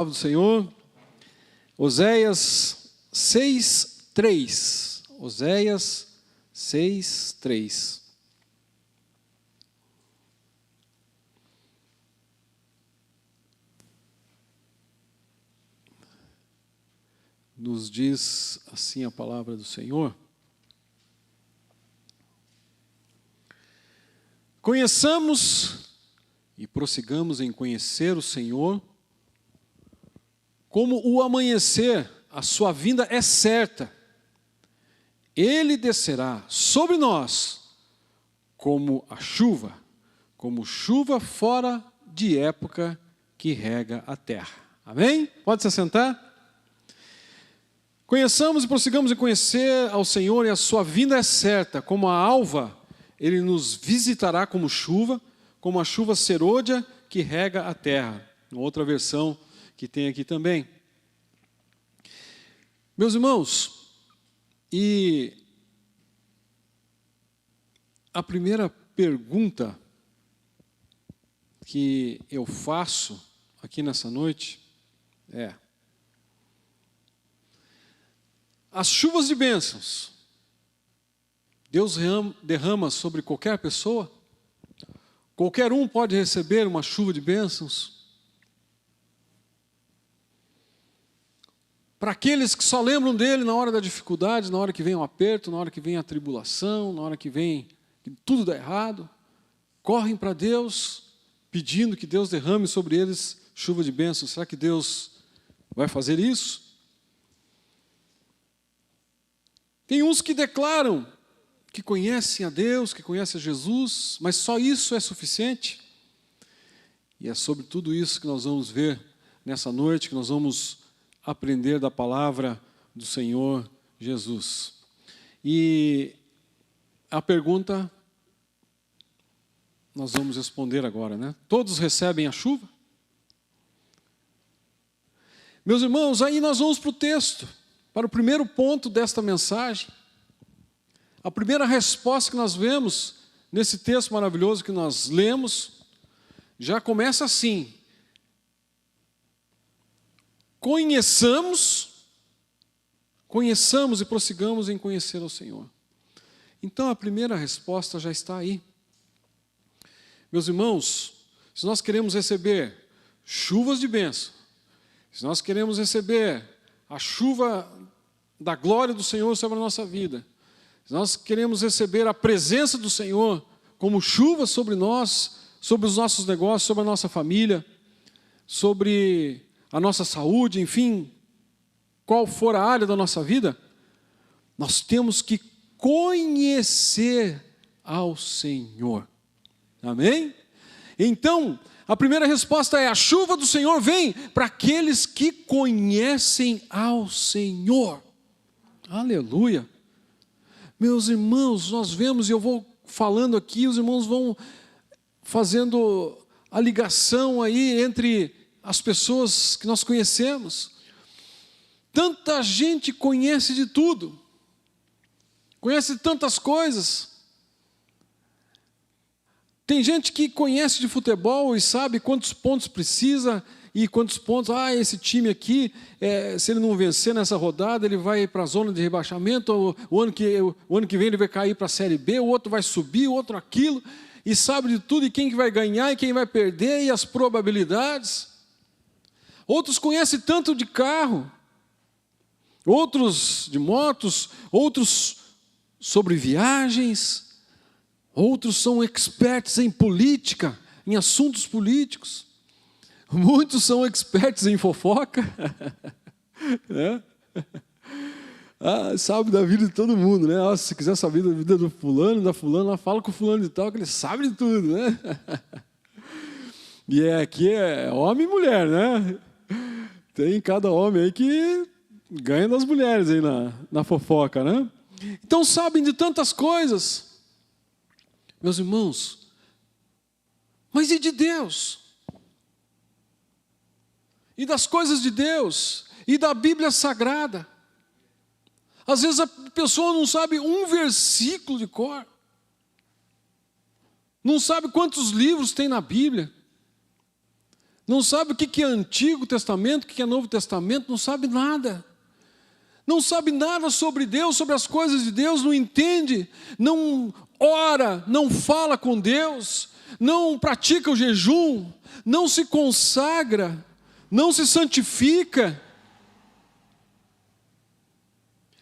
Do Senhor, Oséias 6:3. Oséias 6:3. Nos diz assim a palavra do Senhor: conheçamos e prossigamos em conhecer o Senhor. Como o amanhecer, a sua vinda é certa. Ele descerá sobre nós como a chuva, como chuva fora de época que rega a terra. Amém? Pode se assentar? Conheçamos e prossigamos em conhecer ao Senhor, e a sua vinda é certa. Como a alva, Ele nos visitará como a chuva serôdia que rega a terra. Uma outra versão que tem aqui também. Meus irmãos, e a primeira pergunta que eu faço aqui nessa noite é: as chuvas de bênçãos, Deus derrama sobre qualquer pessoa? Qualquer um pode receber uma chuva de bênçãos? Para aqueles que só lembram dele na hora da dificuldade, na hora que vem o aperto, na hora que vem a tribulação, na hora que vem que tudo dá errado, correm para Deus pedindo que Deus derrame sobre eles chuva de bênçãos. Será que Deus vai fazer isso? Tem uns que declaram que conhecem a Deus, que conhecem a Jesus, mas só isso é suficiente? E é sobre tudo isso que nós vamos ver nessa noite, que nós vamos aprender da palavra do Senhor Jesus. E a pergunta nós vamos responder agora, né? Todos recebem a chuva? Meus irmãos, aí nós vamos para o texto, para o primeiro ponto desta mensagem. A primeira resposta que nós vemos nesse texto maravilhoso que nós lemos, já começa assim: conheçamos e prossigamos em conhecer ao Senhor. Então a primeira resposta já está aí. Meus irmãos, se nós queremos receber chuvas de bênção, se nós queremos receber a chuva da glória do Senhor sobre a nossa vida, se nós queremos receber a presença do Senhor como chuva sobre nós, sobre os nossos negócios, sobre a nossa família, sobre a nossa saúde, enfim, qual for a área da nossa vida, nós temos que conhecer ao Senhor. Amém? Então, a primeira resposta é: a chuva do Senhor vem para aqueles que conhecem ao Senhor. Aleluia! Meus irmãos, nós vemos, e eu vou falando aqui, os irmãos vão fazendo a ligação aí entre as pessoas que nós conhecemos. Tanta gente conhece de tudo, conhece tantas coisas. Tem gente que conhece de futebol e sabe quantos pontos precisa e quantos pontos, esse time aqui, se ele não vencer nessa rodada, ele vai para a zona de rebaixamento, o ano que vem ele vai cair para a Série B, o outro vai subir, o outro aquilo, e sabe de tudo, e quem que vai ganhar e quem vai perder, e as probabilidades. Outros conhecem tanto de carro, outros de motos, outros sobre viagens, outros são experts em política, em assuntos políticos. Muitos são experts em fofoca. Né? Sabe da vida de todo mundo, né? Se quiser saber da vida do fulano, da fulana, fala com o fulano de tal, que ele sabe de tudo, né? E aqui é homem e mulher, né? Tem cada homem aí que ganha das mulheres aí na fofoca, né? Então sabem de tantas coisas. Meus irmãos, mas e de Deus? E das coisas de Deus? E da Bíblia Sagrada? Às vezes a pessoa não sabe um versículo de cor. Não sabe quantos livros tem na Bíblia. não sabe o que é Antigo Testamento, o que é Novo Testamento, não sabe nada. Não sabe nada sobre Deus, sobre as coisas de Deus, não entende, não ora, não fala com Deus, não pratica o jejum, não se consagra, não se santifica,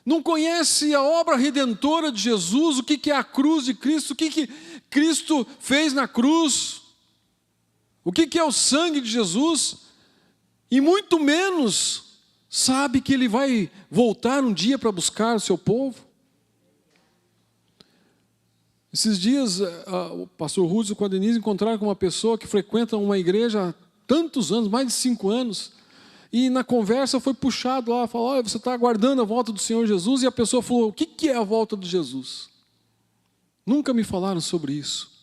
não conhece a obra redentora de Jesus, o que é a cruz de Cristo, o que Cristo fez na cruz, o que é o sangue de Jesus, e muito menos sabe que Ele vai voltar um dia para buscar o seu povo. Esses dias, o pastor Rúdio com a Denise encontraram com uma pessoa que frequenta uma igreja há tantos anos, mais de 5 anos, e na conversa foi puxado lá, falou, olha, você está aguardando a volta do Senhor Jesus, e a pessoa falou, o que é a volta de Jesus? Nunca me falaram sobre isso.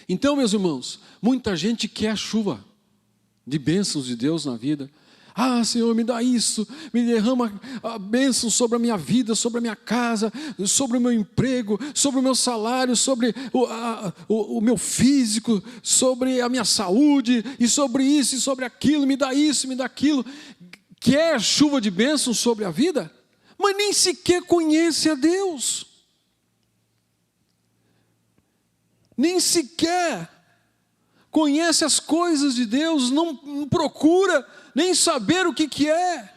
Então, meus irmãos, muita gente quer a chuva de bênçãos de Deus na vida. Ah, Senhor, me dá isso, me derrama a bênção sobre a minha vida, sobre a minha casa, sobre o meu emprego, sobre o meu salário, sobre o meu físico, sobre a minha saúde, e sobre isso e sobre aquilo, me dá isso, me dá aquilo. Quer chuva de bênção sobre a vida, mas nem sequer conhece a Deus. Nem sequer conhece as coisas de Deus, não procura nem saber o que é.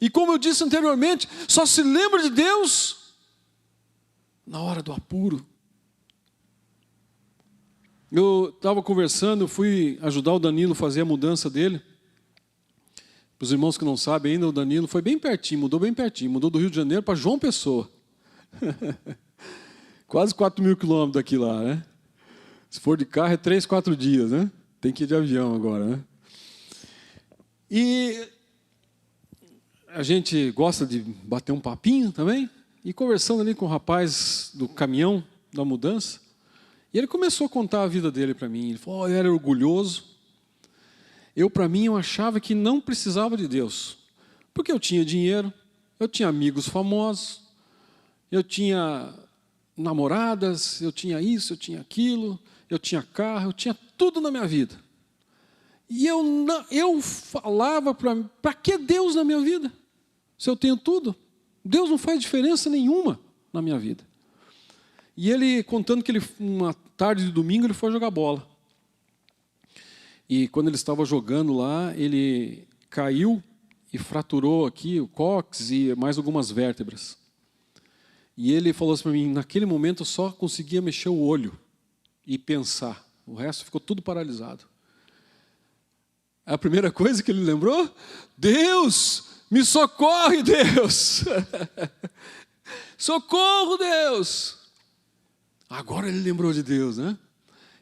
E como eu disse anteriormente, só se lembra de Deus na hora do apuro. Eu estava conversando, fui ajudar o Danilo a fazer a mudança dele. Para os irmãos que não sabem ainda, o Danilo foi bem pertinho, mudou do Rio de Janeiro para João Pessoa. Quase 4.000 quilômetros daqui lá, né? Se for de carro é 3, 4 dias, né? Tem que ir de avião agora, né? E a gente gosta de bater um papinho também, e conversando ali com o rapaz do caminhão da mudança, e ele começou a contar a vida dele para mim. Ele falou, eu era orgulhoso, para mim, eu achava que não precisava de Deus, porque eu tinha dinheiro, eu tinha amigos famosos, eu tinha namoradas, eu tinha isso, eu tinha aquilo, eu tinha carro, eu tinha tudo na minha vida. E eu falava para que Deus na minha vida? Se eu tenho tudo, Deus não faz diferença nenhuma na minha vida. E ele contando que uma tarde de domingo ele foi jogar bola. E quando ele estava jogando lá, ele caiu e fraturou aqui o cóccix e mais algumas vértebras. E ele falou assim para mim, naquele momento eu só conseguia mexer o olho e pensar. O resto ficou tudo paralisado. A primeira coisa que ele lembrou, Deus, me socorre, Deus. Socorro, Deus. Agora ele lembrou de Deus, né?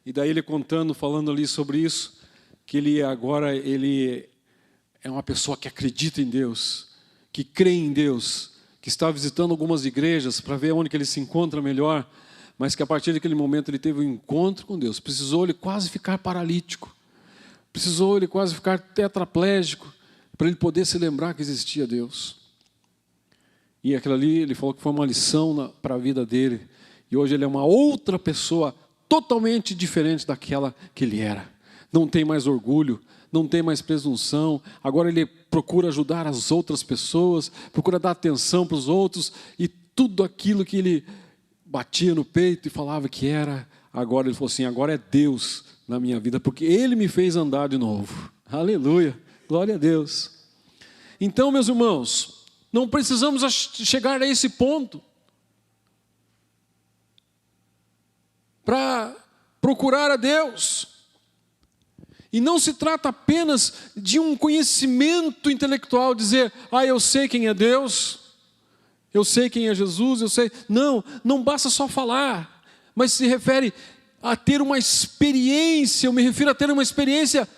E daí ele contando, falando ali sobre isso, que ele é uma pessoa que acredita em Deus, que crê em Deus, que está visitando algumas igrejas para ver onde que ele se encontra melhor, mas que a partir daquele momento ele teve um encontro com Deus. Precisou ele quase ficar paralítico, precisou ele quase ficar tetraplégico, para ele poder se lembrar que existia Deus. E aquilo ali, ele falou que foi uma lição para a vida dele. E hoje ele é uma outra pessoa, totalmente diferente daquela que ele era. Não tem mais orgulho, não tem mais presunção. Agora ele procura ajudar as outras pessoas, procura dar atenção para os outros. E tudo aquilo que ele batia no peito e falava que era, agora ele falou assim, agora é Deus na minha vida, porque Ele me fez andar de novo. Aleluia, glória a Deus. Então, meus irmãos, não precisamos chegar a esse ponto para procurar a Deus. E não se trata apenas de um conhecimento intelectual, dizer, eu sei quem é Deus, eu sei quem é Jesus, eu sei. Não basta só falar, mas se refere a ter uma experiência, eu me refiro a ter uma experiência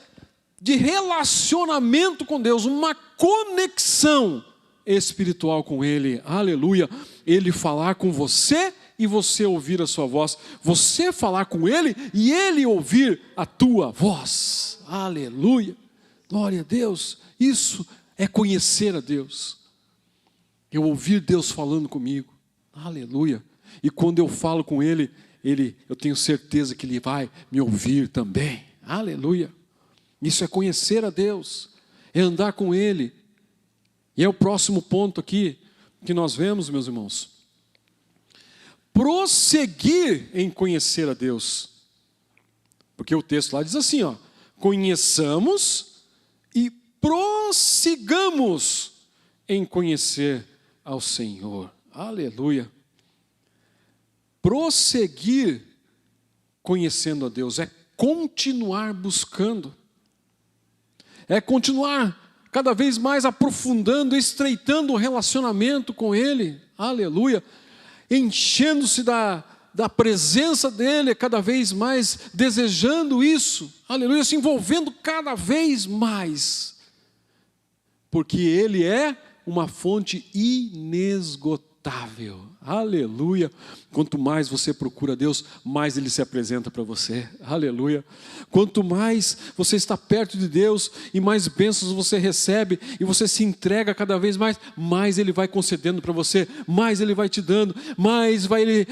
de relacionamento com Deus, uma conexão espiritual com Ele, aleluia. Ele falar com você e você ouvir a sua voz, você falar com Ele e Ele ouvir a tua voz, aleluia, glória a Deus. Isso é conhecer a Deus, eu ouvir Deus falando comigo, aleluia. E quando eu falo com Ele, eu tenho certeza que Ele vai me ouvir também, aleluia. Isso é conhecer a Deus, é andar com Ele. E é o próximo ponto aqui que nós vemos, meus irmãos. Prosseguir em conhecer a Deus. Porque o texto lá diz assim, ó, conheçamos e prossigamos em conhecer ao Senhor. Aleluia. Prosseguir conhecendo a Deus é continuar buscando. É continuar cada vez mais aprofundando, estreitando o relacionamento com Ele. Aleluia. Enchendo-se da presença dEle, cada vez mais desejando isso. Aleluia. Se envolvendo cada vez mais. Porque Ele é uma fonte inesgotável. Aleluia. Quanto mais você procura Deus, mais Ele se apresenta para você. Aleluia. Quanto mais você está perto de Deus e mais bênçãos você recebe e você se entrega cada vez mais Ele vai concedendo para você, mais Ele vai te dando, mais Ele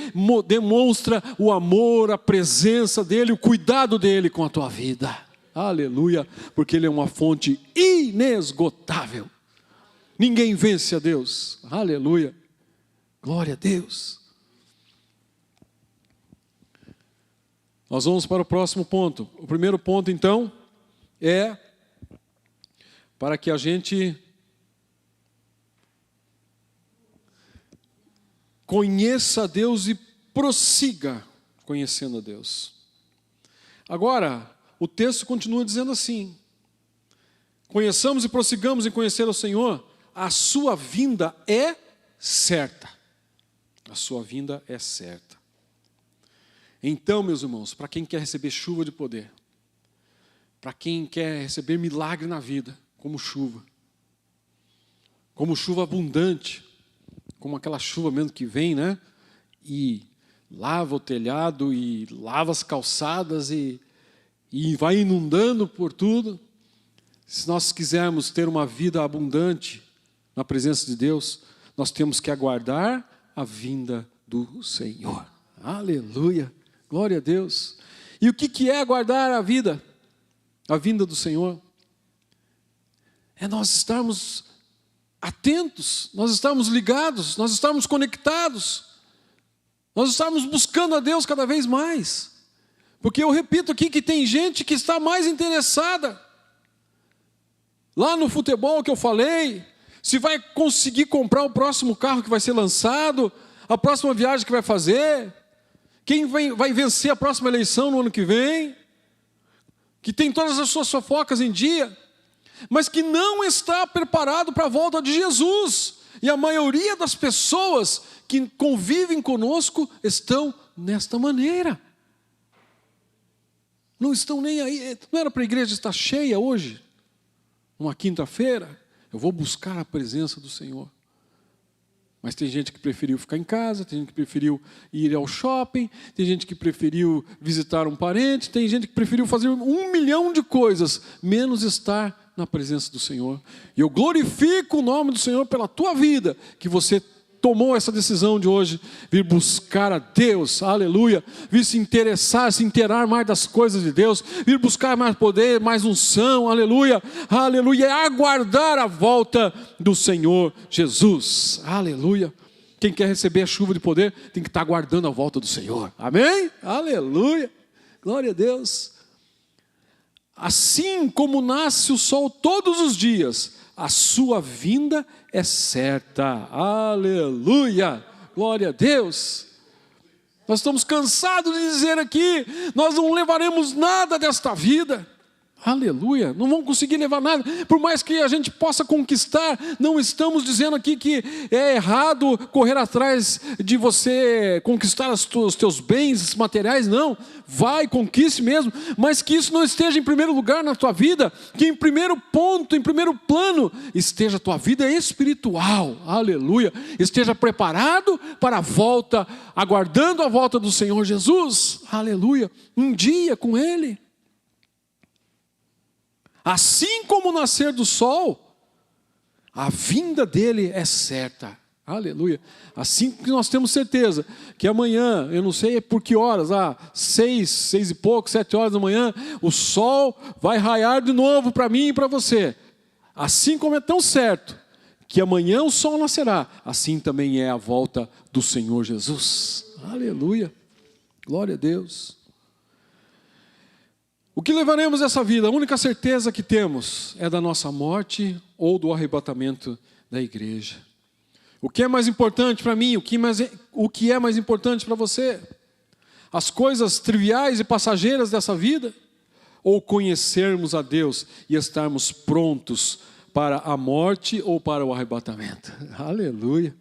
demonstra o amor, a presença dEle, o cuidado dEle com a tua vida. Aleluia. Porque Ele é uma fonte inesgotável. Ninguém vence a Deus. Aleluia. Glória a Deus. Nós vamos para o próximo ponto. O primeiro ponto, então, é para que a gente conheça a Deus e prossiga conhecendo a Deus. Agora, o texto continua dizendo assim: conheçamos e prossigamos em conhecer ao Senhor, a sua vinda é certa. A sua vinda é certa. Então, meus irmãos, para quem quer receber chuva de poder, para quem quer receber milagre na vida, como chuva abundante, como aquela chuva mesmo que vem, né? E lava o telhado, e lava as calçadas, e vai inundando por tudo. Se nós quisermos ter uma vida abundante na presença de Deus, nós temos que aguardar a vinda do Senhor. Aleluia, glória a Deus. E o que é aguardar a vinda do Senhor? É nós estarmos atentos, nós estarmos ligados, nós estarmos conectados, nós estarmos buscando a Deus cada vez mais. Porque eu repito aqui que tem gente que está mais interessada lá no futebol que eu falei, se vai conseguir comprar o próximo carro que vai ser lançado, a próxima viagem que vai fazer, quem vai vencer a próxima eleição no ano que vem, que tem todas as suas fofocas em dia, mas que não está preparado para a volta de Jesus. E a maioria das pessoas que convivem conosco estão nesta maneira. Não estão nem aí. Não era para a igreja estar cheia hoje? Uma quinta-feira? Eu vou buscar a presença do Senhor. Mas tem gente que preferiu ficar em casa, tem gente que preferiu ir ao shopping, tem gente que preferiu visitar um parente, tem gente que preferiu fazer 1 milhão de coisas, menos estar na presença do Senhor. E eu glorifico o nome do Senhor pela tua vida, que você tomou essa decisão de hoje, vir buscar a Deus, aleluia, vir se interessar, se inteirar mais das coisas de Deus, vir buscar mais poder, mais unção, aleluia, aleluia, e aguardar a volta do Senhor Jesus, aleluia. Quem quer receber a chuva de poder, tem que estar aguardando a volta do Senhor, amém? Aleluia, glória a Deus. Assim como nasce o sol todos os dias, a sua vinda é certa. Aleluia! Glória a Deus! Nós estamos cansados de dizer aqui, nós não levaremos nada desta vida. Aleluia! Não vamos conseguir levar nada. Por mais que a gente possa conquistar, não estamos dizendo aqui que é errado correr atrás de você conquistar os teus bens materiais, não. Vai, conquiste mesmo, mas que isso não esteja em primeiro lugar na tua vida, que em primeiro ponto, em primeiro plano, esteja a tua vida espiritual, aleluia, esteja preparado para a volta, aguardando a volta do Senhor Jesus, aleluia, um dia com Ele. Assim como o nascer do sol, a vinda dele é certa, Aleluia. Assim que nós temos certeza que amanhã, eu não sei por que horas, 6 e pouco, 7 horas da manhã, o sol vai raiar de novo para mim e para você. Assim como é tão certo que amanhã o sol nascerá, assim também é a volta do Senhor Jesus. Aleluia. Glória a Deus. O que levaremos dessa vida? A única certeza que temos é da nossa morte ou do arrebatamento da igreja. O que é mais importante para mim? O que é mais importante para você? As coisas triviais e passageiras dessa vida? Ou conhecermos a Deus e estarmos prontos para a morte ou para o arrebatamento? Aleluia.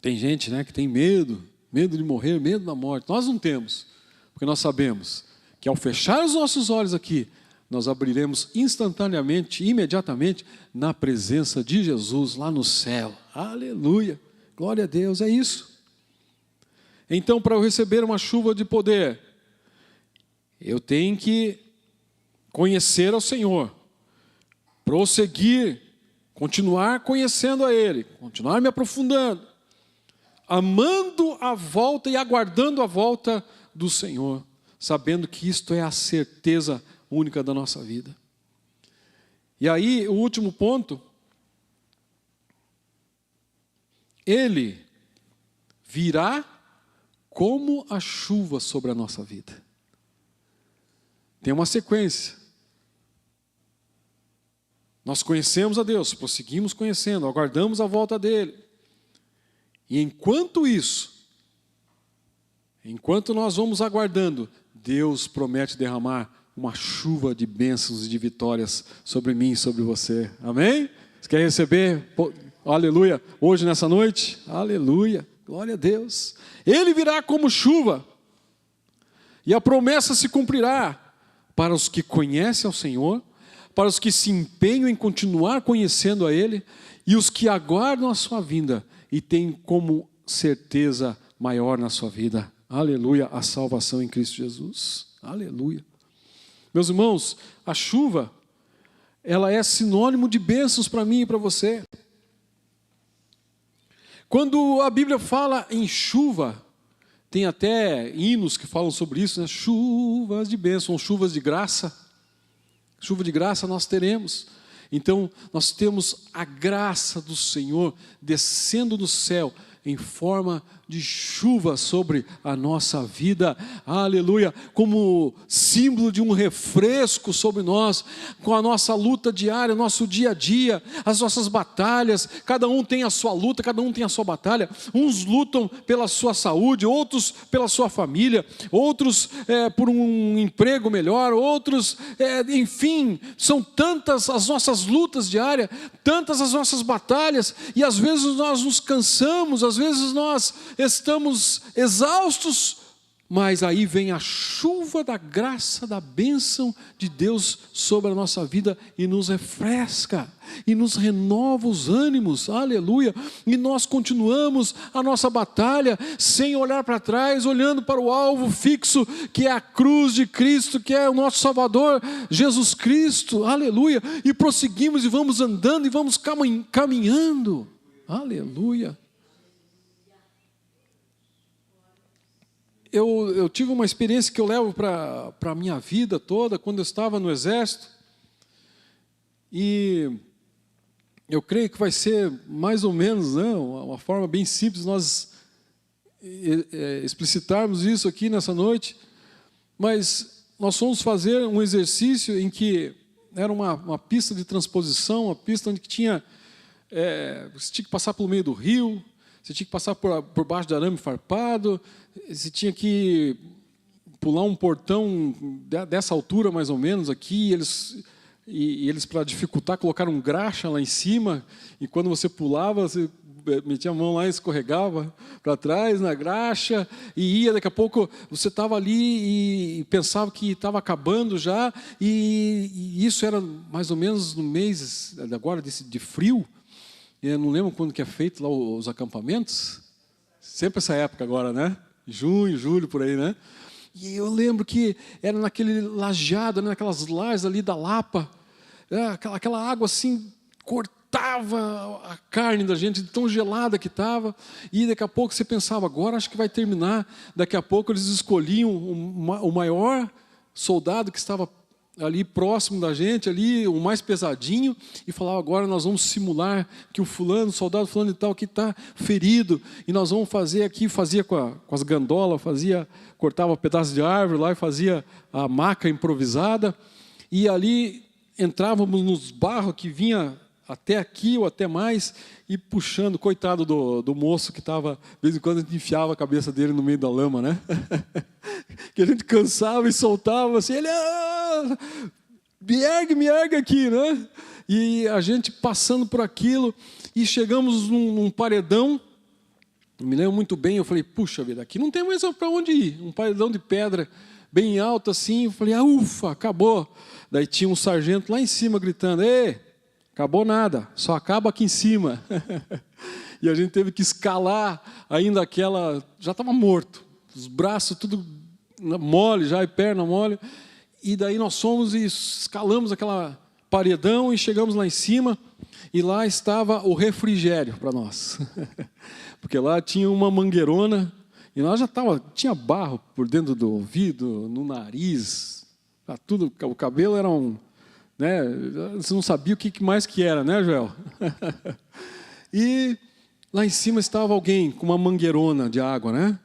Tem gente, né, que tem medo de morrer, medo da morte. Nós não temos, porque nós sabemos que ao fechar os nossos olhos aqui, nós abriremos instantaneamente, imediatamente, na presença de Jesus lá no céu. Aleluia, glória a Deus, é isso. Então, para eu receber uma chuva de poder, eu tenho que conhecer ao Senhor, prosseguir, continuar conhecendo a Ele, continuar me aprofundando, amando a volta e aguardando a volta do Senhor, sabendo que isto é a certeza única da nossa vida. E aí, o último ponto, Ele virá como a chuva sobre a nossa vida. Tem uma sequência. Nós conhecemos a Deus, prosseguimos conhecendo, aguardamos a volta dEle. E enquanto nós vamos aguardando, Deus promete derramar uma chuva de bênçãos e de vitórias sobre mim e sobre você. Amém? Você quer receber? Aleluia. Hoje, nessa noite? Aleluia. Glória a Deus. Ele virá como chuva. E a promessa se cumprirá para os que conhecem ao Senhor, para os que se empenham em continuar conhecendo a Ele e os que aguardam a sua vinda e têm como certeza maior na sua vida. Aleluia. A salvação em Cristo Jesus. Aleluia. Meus irmãos, a chuva, ela é sinônimo de bênçãos para mim e para você. Quando a Bíblia fala em chuva, tem até hinos que falam sobre isso, né? Chuvas de bênção, chuvas de graça. Chuva de graça nós teremos. Então, nós temos a graça do Senhor descendo do céu em forma de chuva sobre a nossa vida, aleluia, como símbolo de um refresco sobre nós, com a nossa luta diária, nosso dia a dia, as nossas batalhas, cada um tem a sua luta, cada um tem a sua batalha, uns lutam pela sua saúde, outros pela sua família, outros por um emprego melhor, outros, enfim, são tantas as nossas lutas diárias, tantas as nossas batalhas, e às vezes nós nos cansamos, às vezes nós estamos exaustos, mas aí vem a chuva da graça, da bênção de Deus sobre a nossa vida e nos refresca, e nos renova os ânimos, aleluia, e nós continuamos a nossa batalha sem olhar para trás, olhando para o alvo fixo, que é a cruz de Cristo, que é o nosso Salvador, Jesus Cristo, aleluia, e prosseguimos e vamos andando e vamos caminhando, aleluia. Eu tive uma experiência que eu levo para a minha vida toda, quando eu estava no exército, e eu creio que vai ser mais ou menos, né, uma forma bem simples nós explicitarmos isso aqui nessa noite, mas nós fomos fazer um exercício em que era uma pista de transposição, uma pista onde você tinha que passar pelo meio do rio, você tinha que passar por baixo de arame farpado, você tinha que pular um portão dessa altura mais ou menos aqui, e eles para dificultar colocaram graxa lá em cima, e quando você pulava, você metia a mão lá e escorregava para trás na graxa, e daqui a pouco você estava ali e pensava que estava acabando já, e isso era mais ou menos no mês agora de frio. Eu não lembro quando que é feito lá os acampamentos. Sempre essa época agora, né? Junho, julho, por aí, né? E eu lembro que era naquele lajeado, né? Naquelas lajes ali da Lapa. Aquela água assim, cortando cortava a carne da gente, de tão gelada que estava, e daqui a pouco você pensava, agora acho que vai terminar. Daqui a pouco eles escolhiam o maior soldado que estava ali próximo da gente, ali, o mais pesadinho, e falava, agora nós vamos simular que o soldado fulano e tal, que está ferido, e nós vamos fazer aqui, fazia com as gandolas, cortava um pedaço de árvore lá e fazia a maca improvisada, e ali entrávamos nos barros que vinha até aqui ou até mais, e puxando, coitado do moço que estava, de vez em quando a gente enfiava a cabeça dele no meio da lama, né? Que a gente cansava e soltava assim, ele, me ergue aqui, né? E a gente passando por aquilo, e chegamos num paredão, me lembro muito bem, eu falei, puxa vida, aqui não tem mais para onde ir, um paredão de pedra, bem alto assim, eu falei, ufa, acabou. Daí tinha um sargento lá em cima gritando, ei, acabou nada, só acaba aqui em cima. E a gente teve que escalar ainda já estava morto, os braços tudo mole já, e perna mole. E daí nós fomos e escalamos aquela paredão e chegamos lá em cima, e lá estava o refrigério para nós. Porque lá tinha uma mangueirona, e nós tinha barro por dentro do ouvido, no nariz, tudo, o cabelo era né, você não sabia o que mais que era, né, Joel? E lá em cima estava alguém com uma mangueirona de água, né,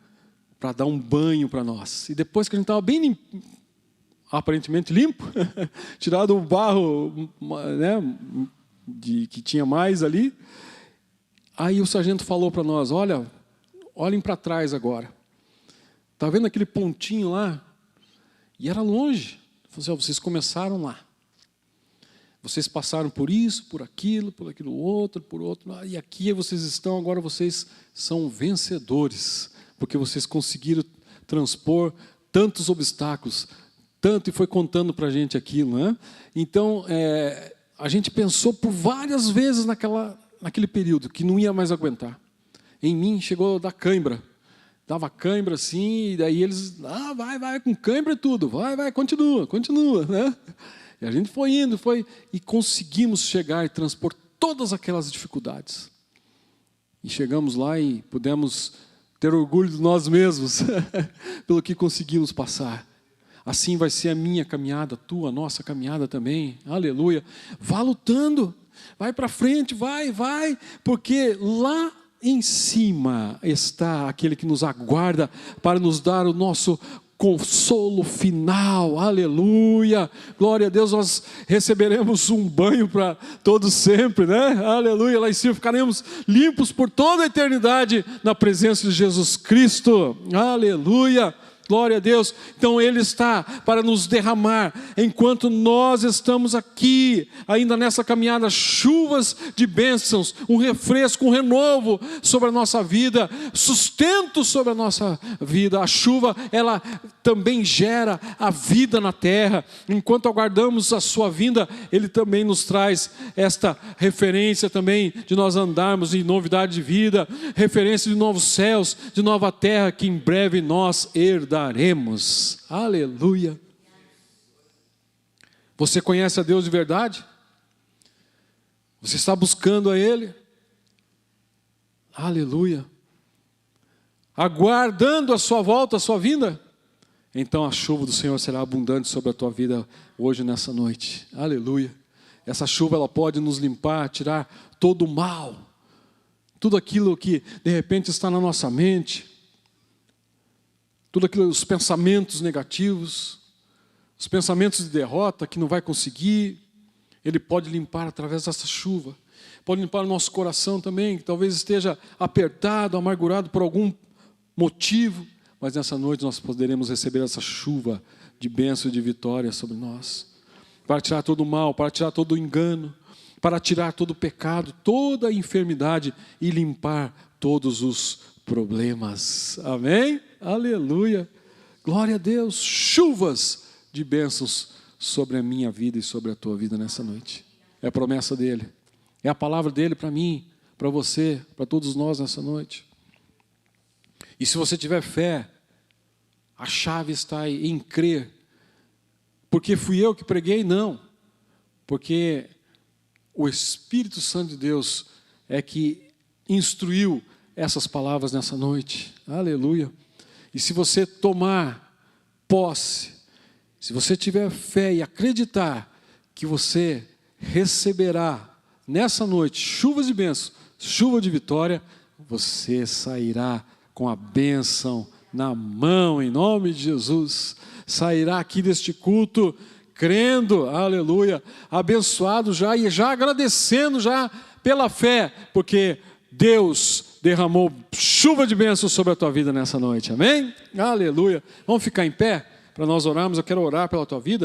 para dar um banho para nós. E depois que a gente estava bem aparentemente limpo, tirado o barro, né, que tinha mais ali, aí o sargento falou para nós, olhem para trás agora. Está vendo aquele pontinho lá? E era longe. Ele falou assim, vocês começaram lá. Vocês passaram por isso, por aquilo outro, por outro. E aqui vocês estão, agora vocês são vencedores. Porque vocês conseguiram transpor tantos obstáculos. Tanto, e foi contando para a gente aquilo, né? Então, a gente pensou por várias vezes naquele período, que não ia mais aguentar. Em mim chegou a dar cãibra. Dava cãibra assim, e daí eles, vai, com cãibra e tudo, vai, continua, né? E a gente foi indo, e conseguimos chegar e transpor todas aquelas dificuldades. E chegamos lá e pudemos ter orgulho de nós mesmos, pelo que conseguimos passar. Assim vai ser a minha caminhada, a nossa caminhada também, aleluia. Vá lutando, vai para frente, vai, porque lá em cima está aquele que nos aguarda para nos dar o nosso consolo final, aleluia, glória a Deus, nós receberemos um banho para todos sempre, né? Aleluia, lá em cima ficaremos limpos por toda a eternidade na presença de Jesus Cristo, aleluia. Glória a Deus. Então Ele está para nos derramar, enquanto nós estamos aqui, ainda nessa caminhada, chuvas de bênçãos, um refresco, um renovo sobre a nossa vida, sustento sobre a nossa vida. A chuva, ela também gera a vida na terra. Enquanto aguardamos a sua vinda, Ele também nos traz esta referência também de nós andarmos em novidade de vida, referência de novos céus, de nova terra, que em breve nós herdaremos. Aleluia. Você conhece a Deus de verdade? Você está buscando a Ele? Aleluia. Aguardando a sua volta, a sua vinda? Então a chuva do Senhor será abundante sobre a tua vida hoje, nessa noite. Aleluia. Essa chuva, ela pode nos limpar, tirar todo o mal, tudo aquilo que de repente está na nossa mente, tudo aquilo, os pensamentos negativos, os pensamentos de derrota que não vai conseguir, Ele pode limpar através dessa chuva. Pode limpar o nosso coração também, que talvez esteja apertado, amargurado por algum motivo, mas nessa noite nós poderemos receber essa chuva de bênção e de vitória sobre nós, para tirar todo o mal, para tirar todo o engano, para tirar todo o pecado, toda a enfermidade e limpar todos os problemas. Amém? Aleluia. Glória a Deus. Chuvas de bênçãos sobre a minha vida e sobre a tua vida nessa noite. É a promessa dEle. É a palavra dEle para mim, para você, para todos nós nessa noite. E se você tiver fé, a chave está aí em crer. Porque fui eu que preguei? Não. Porque o Espírito Santo de Deus é que instruiu essas palavras nessa noite. Aleluia. E se você tomar posse, se você tiver fé e acreditar que você receberá nessa noite chuvas de bênção, chuva de vitória, você sairá com a bênção na mão, em nome de Jesus. Sairá aqui deste culto crendo, aleluia, abençoado já e já agradecendo já pela fé, porque Deus derramou chuva de bênção sobre a tua vida nessa noite, amém? Aleluia. Vamos ficar em pé para nós orarmos. Eu quero orar pela tua vida.